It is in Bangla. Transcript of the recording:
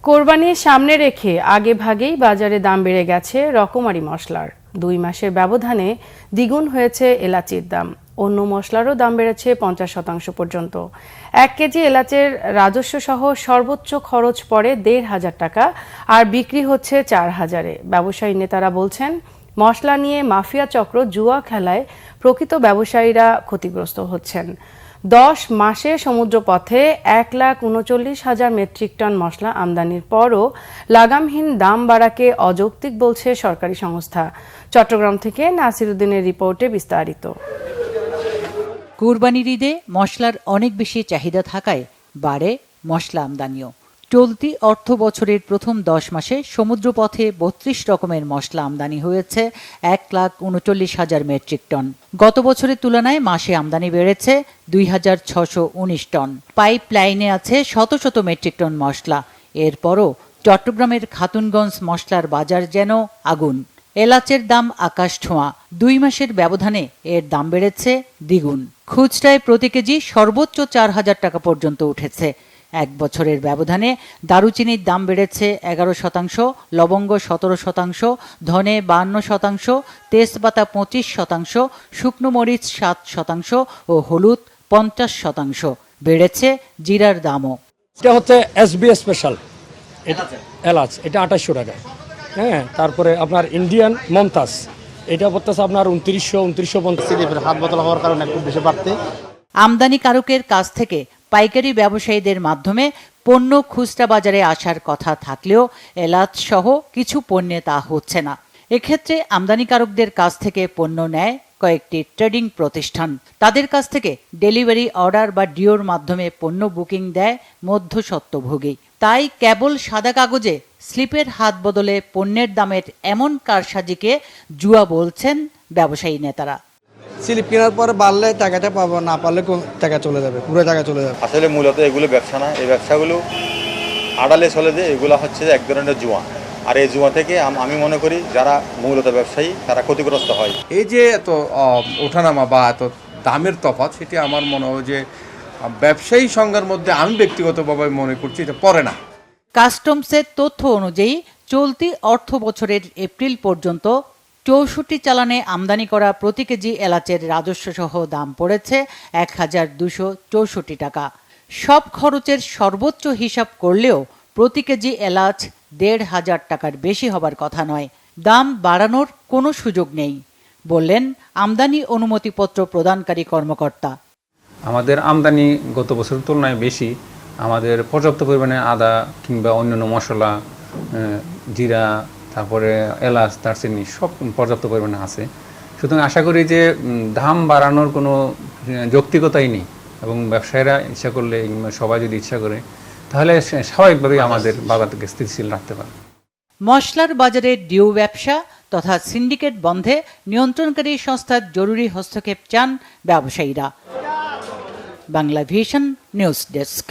কোরবানির সামনে রেখে আগে ভাগেই বাজারে দাম বেড়ে গেছে রকমারি মশলার। 2 মাসের ব্যবধানে দ্বিগুণ হয়েছে এলাচির দাম। অন্য মশলারও দাম বেড়েছে 50% পর্যন্ত। 1 কেজি এলাচের রাজস্ব সহ সর্বোচ্চ খরচ পড়ে 1,500 টাকা, আর বিক্রি হচ্ছে 4,000-এ। ব্যবসায়ী নেতারা বলছেন, মশলা নিয়ে মাফিয়া চক্র জুয়া খেলায় প্রকৃত ব্যবসায়ীরা ক্ষতিগ্রস্ত হচ্ছেন। 10 মাসে সমুদ্রপথে 1,39,000 মেট্রিক টন মশলা আমদানির পরও লাগামহীন দাম বাড়াকে অযৌক্তিক বলছে সরকারি সংস্থা। চট্টগ্রাম থেকে নাসিরউদ্দিনের রিপোর্টে বিস্তারিত। কুরবানির ঈদে মশলার অনেক বেশি চাহিদা থাকায় বাড়ে মশলা আমদানিও। চলতি অর্থ বছরের প্রথম 10 মাসে সমুদ্রপথে 32 রকমের মশলা আমদানি হয়েছে 1,39,000 মেট্রিক টন। গত বছরের তুলনায় মাসে আমদানি বেড়েছে 2,619 টন। পাইপ লাইনে আছে শত শত মেট্রিক টন মশলা। এরপরও চট্টগ্রামের খাতুনগঞ্জ মশলার বাজার যেন আগুন। এলাচের দাম আকাশ ছোঁয়া। 2 মাসের ব্যবধানে এর দাম বেড়েছে দ্বিগুণ। খুচরায় প্রতি কেজি সর্বোচ্চ 4,000 টাকা পর্যন্ত উঠেছে। 1 বছরের ব্যবধানে দারুচিনির দাম বেড়েছে 11%, লবঙ্গ 17%, ধনে 52%, তেজপাতা 25%, শুকনো মরিচ 7% ও হলুদ 50%। বেড়েছে জিরার দামও। এটা হচ্ছে এসবি স্পেশাল এলাচ, এটা 2800 টাকা। হ্যাঁ, তারপরে আপনার ইন্ডিয়ান মমতাজ, এটা পড়তেছে আপনার 2950। হাত বদল হওয়ার কারণে খুব বেশি বাড়তে। আমদানিকারকের কাছ থেকে পাইকারি ব্যবসায়ীদের মাধ্যমে পণ্য খুচরা বাজারে আসার কথা থাকলেও এলাচ সহ কিছু পণ্যে তা হচ্ছে না। এক্ষেত্রে আমদানিকারকদের কাছ থেকে পণ্য নেয় কয়েকটি ট্রেডিং প্রতিষ্ঠান। তাদের কাছ থেকে ডেলিভারি অর্ডার বা ডিওর মাধ্যমে পণ্য বুকিং দেয় মধ্যস্বত্বভোগী। তাই কেবল সাদা কাগজে স্লিপের হাত বদলে পণ্যের দামের এমন কারসাজিকে জুয়া বলছেন ব্যবসায়ী নেতারা। স্লিপ কেনার পরে বাড়লে টাকাটা পাবো, না পারলে টাকা চলে যাবে, পুরো টাকা চলে যাবে। আসলে মূলত এগুলো ব্যবসা না, এই ব্যবসাগুলো আড়ালে চলে যায়। এগুলো হচ্ছে এক ধরনের জুয়া, আর এই জুয়া থেকে আমি মনে করি যারা মূলত ব্যবসায়ী তারা ক্ষতিগ্রস্ত হয়। এই যে এত ওঠানামা বা এত দামের তফাৎ, সেটি আমার মনে হয় যে ব্যবসায়ী সংজ্ঞার মধ্যে আমি ব্যক্তিগতভাবে মনে করছি এটা পড়ে না। কাস্টমসের তথ্য অনুযায়ী চলতি অর্থ বছরের এপ্রিল পর্যন্ত 64 চালানে আমদানি করা প্রতি কেজি এলাচের রাজস্ব সহ দাম পড়েছে 1,264 টাকা। সব খরচের সর্বোচ্চ হিসাব করলেও প্রতি কেজি এলাচ 1,500 টাকার বেশি হবার কথা নয়। দাম বাড়ানোর কোনো সুযোগ নেই বললেন আমদানি অনুমতিপত্র প্রদানকারী কর্মকর্তা। আমাদের আমদানি গত বছরের তুলনায় বেশি। আমাদের পর্যাপ্ত পরিমাণে আদা কিংবা অন্যান্য মশলা, জিরা, তারপরে এলাচ, দারচিনি সব পর্যাপ্ত পরিমাণে আছে। সুতরাং আশা করি যে দাম বাড়ানোর কোনো যৌক্তিকতাই নেই, এবং ব্যবসায়ীরা ইচ্ছা করলে, সবাই যদি ইচ্ছা করে, তাহলে স্বাভাবিকভাবেই আমাদের বাজারকে স্থিতিশীল রাখতে পারে। মশলার বাজারে ডিউ ব্যবসা তথা সিন্ডিকেট বন্ধে নিয়ন্ত্রণকারী সংস্থার জরুরি হস্তক্ষেপ চান ব্যবসায়ীরা। Bangla vision news desk.